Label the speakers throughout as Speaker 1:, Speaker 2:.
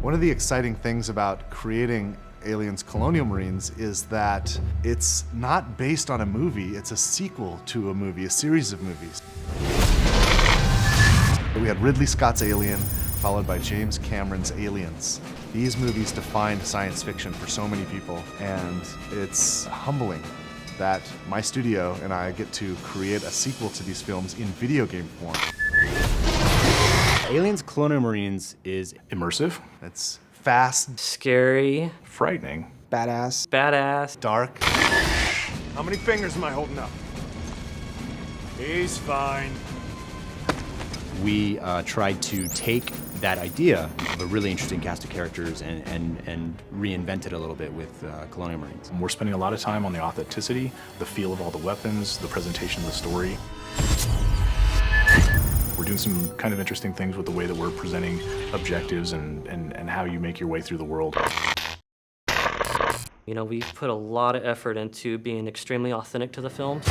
Speaker 1: One of the exciting things about creating Aliens Colonial Marines is that it's not based on a movie, it's a sequel to a movie, a series of movies. We had Ridley Scott's Alien, followed by James Cameron's Aliens. These movies defined science fiction for so many people, and it's humbling that my studio and I get to create a sequel to these films in video game form.
Speaker 2: Aliens Colonial Marines is
Speaker 3: immersive.
Speaker 1: It's fast,
Speaker 4: scary,
Speaker 3: frightening,
Speaker 4: badass,
Speaker 1: dark.
Speaker 5: How many fingers am I holding up? He's fine.
Speaker 2: we tried to take that idea of a really interesting cast of characters and reinvent it a little bit with Colonial Marines.
Speaker 3: We're spending a lot of time on the authenticity, the feel of all the weapons, the presentation of the story. We're doing some kind of interesting things with the way that we're presenting objectives and how you make your way through the world.
Speaker 4: You know, we've put a lot of effort into being extremely authentic to the films.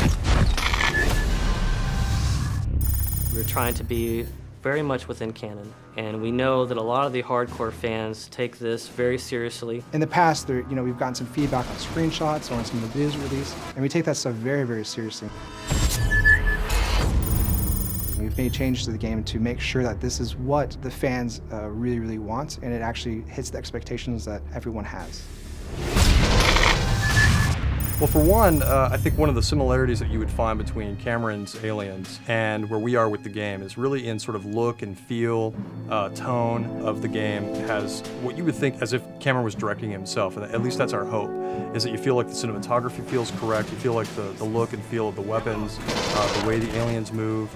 Speaker 4: We're trying to be very much within canon, and we know that a lot of the hardcore fans take this very seriously.
Speaker 6: In the past, we've gotten some feedback on screenshots or on some of the news release, and we take that stuff very, very seriously. We've made changes to the game to make sure that this is what the fans really, really want, and it actually hits the expectations that everyone has.
Speaker 7: Well, for one, I think one of the similarities that you would find between Cameron's Aliens and where we are with the game is really in sort of look and feel, tone of the game. It has what you would think as if Cameron was directing himself, and at least that's our hope, is that you feel like the cinematography feels correct, you feel like the look and feel of the weapons, the way the aliens move,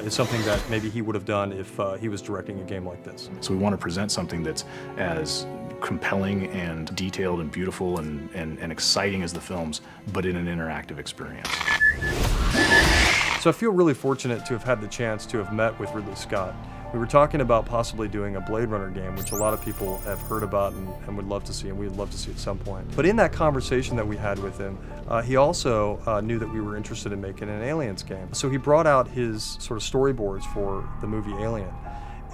Speaker 7: is something that maybe he would have done if he was directing a game like this. So
Speaker 3: we want to present something that's as compelling and detailed and beautiful and exciting as the films, but in an interactive experience.
Speaker 7: So I feel really fortunate to have had the chance to have met with Ridley Scott. We were talking about possibly doing a Blade Runner game, which a lot of people have heard about and would love to see, and we'd love to see at some point. But in that conversation that we had with him, he also knew that we were interested in making an Aliens game. So he brought out his sort of storyboards for the movie Alien,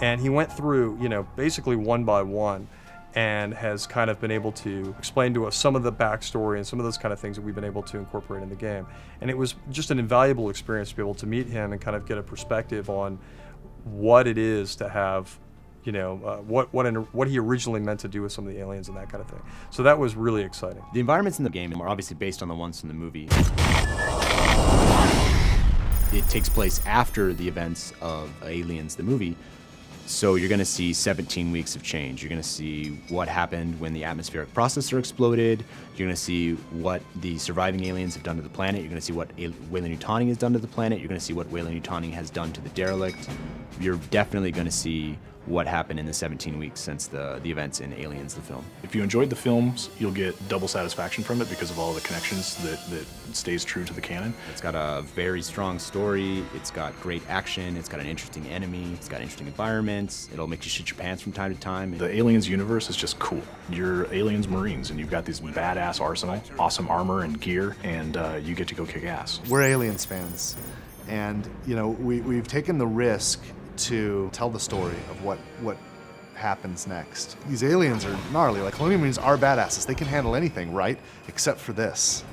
Speaker 7: and he went through, basically one by one, and has kind of been able to explain to us some of the backstory and some of those kind of things that we've been able to incorporate in the game. And it was just an invaluable experience to be able to meet him and kind of get a perspective on what it is to have, what he originally meant to do with some of the aliens and that kind of thing. So that was really exciting.
Speaker 2: The environments in the game are obviously based on the ones from the movie. It takes place after the events of Aliens, the movie. So you're going to see 17 weeks of change. You're going to see what happened when the atmospheric processor exploded. You're going to see what the surviving aliens have done to the planet. You're going to see what Weyland-Yutani has done to the planet. You're going to see what Weyland-Yutani has done to the derelict. You're definitely going to see what happened in the 17 weeks since the events in Aliens, the film.
Speaker 3: If you enjoyed the films, you'll get double satisfaction from it because of all the connections that stays true to the canon.
Speaker 2: It's got a very strong story, it's got great action, it's got an interesting enemy, it's got interesting environments, it'll make you shit your pants from time to time.
Speaker 3: The Aliens universe is just cool. You're Aliens Marines and you've got this badass arsenal, awesome armor and gear, and you get to go kick ass.
Speaker 1: We're Aliens fans, and we've taken the risk to tell the story of what happens next. These aliens are gnarly. Like, Colonial Marines are badasses. They can handle anything, right? Except for this.